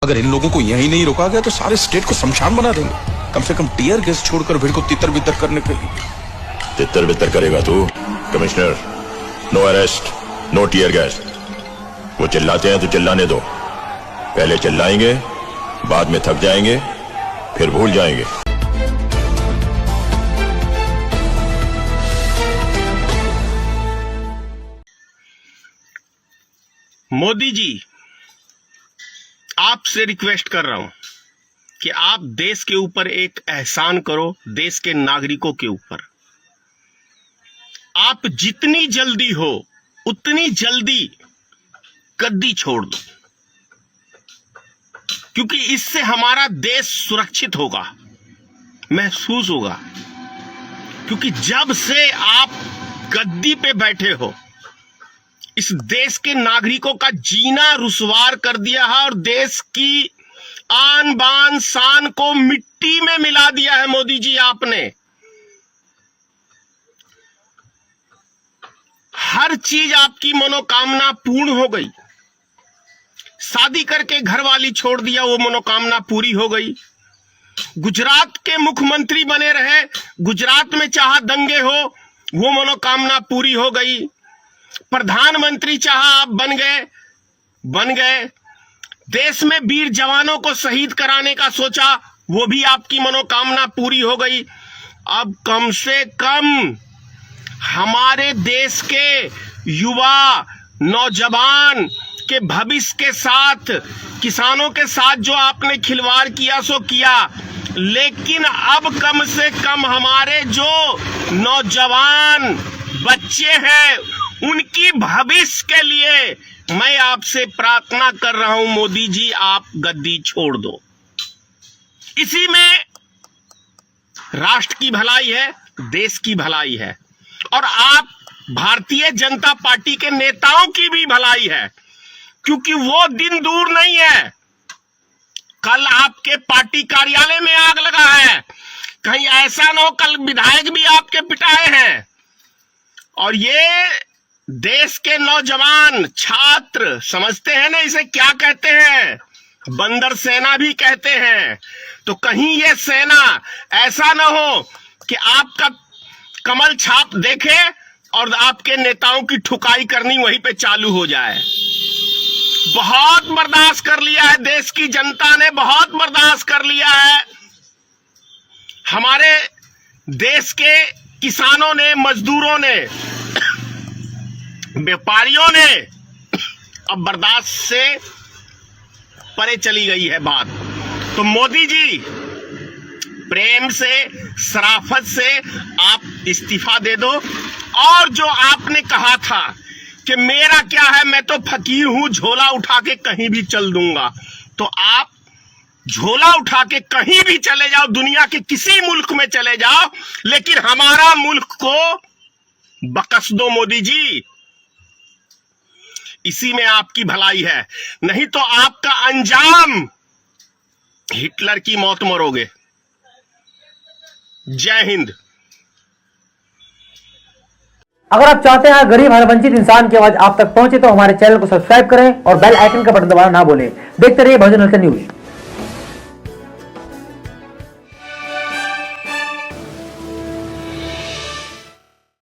अगर इन लोगों को यहीं नहीं रोका गया तो सारे स्टेट को शमशान बना देंगे। कम से कम टीयर गैस छोड़कर भीड़ को तितर बितर करने के लिए। तितर बितर करेगा तू? Commissioner, no arrest, no tear gas. वो चिल्लाते हैं तो चिल्लाने दो। पहले चिल्लाएंगे, बाद में थक जाएंगे, फिर भूल जाएंगे। मोदी जी, आपसे रिक्वेस्ट कर रहा हूं कि आप देश के ऊपर एक एहसान करो, देश के नागरिकों के ऊपर। आप जितनी जल्दी हो उतनी जल्दी गद्दी छोड़ दो, क्योंकि इससे हमारा देश सुरक्षित होगा, महसूस होगा। क्योंकि जब से आप गद्दी पे बैठे हो, इस देश के नागरिकों का जीना रुसवार कर दिया है और देश की आन बान शान को मिट्टी में मिला दिया है। मोदी जी, आपने हर चीज, आपकी मनोकामना पूर्ण हो गई। शादी करके घरवाली छोड़ दिया, वो मनोकामना पूरी हो गई। गुजरात के मुख्यमंत्री बने रहे, गुजरात में चाहा दंगे हो, वो मनोकामना पूरी हो गई। प्रधानमंत्री चाहा आप बन गए। देश में वीर जवानों को शहीद कराने का सोचा, वो भी आपकी मनोकामना पूरी हो गई। अब कम से कम हमारे देश के युवा नौजवान के भविष्य के साथ, किसानों के साथ जो आपने खिलवाड़ किया सो किया, लेकिन अब कम से कम हमारे जो नौजवान बच्चे हैं उनकी भविष्य के लिए मैं आपसे प्रार्थना कर रहा हूं, मोदी जी, आप गद्दी छोड़ दो। इसी में राष्ट्र की भलाई है, देश की भलाई है, और आप भारतीय जनता पार्टी के नेताओं की भी भलाई है, क्योंकि वो दिन दूर नहीं है। कल आपके पार्टी कार्यालय में आग लगा है, कहीं ऐसा न हो कल विधायक भी आपके पिटाए हैं। और ये देश के नौजवान छात्र समझते हैं ना, इसे क्या कहते हैं, बंदर सेना भी कहते हैं। तो कहीं ये सेना ऐसा ना हो कि आपका कमल छाप देखे और आपके नेताओं की ठुकाई करनी वहीं पे चालू हो जाए। बहुत बर्दाश्त कर लिया है, देश की जनता ने बहुत बर्दाश्त कर लिया है। हमारे देश के किसानों ने, मजदूरों ने, व्यापारियों ने अब बर्दाश्त से परे चली गई है बात। तो मोदी जी, प्रेम से, शराफत से आप इस्तीफा दे दो। और जो आपने कहा था कि मेरा क्या है, मैं तो फकीर हूं, झोला उठा के कहीं भी चल दूंगा, तो आप झोला उठा के कहीं भी चले जाओ, दुनिया के किसी मुल्क में चले जाओ, लेकिन हमारा मुल्क को बख्श दो मोदी जी। इसी में आपकी भलाई है, नहीं तो आपका अंजाम हिटलर की मौत मरोगे। जय हिंद। अगर आप चाहते हैं गरीब हर वंचित इंसान की आवाज आप तक पहुंचे तो हमारे चैनल को सब्सक्राइब करें और बेल आइकन का बटन दबाना ना भूलें। देखते रहिए भोजन न्यूज।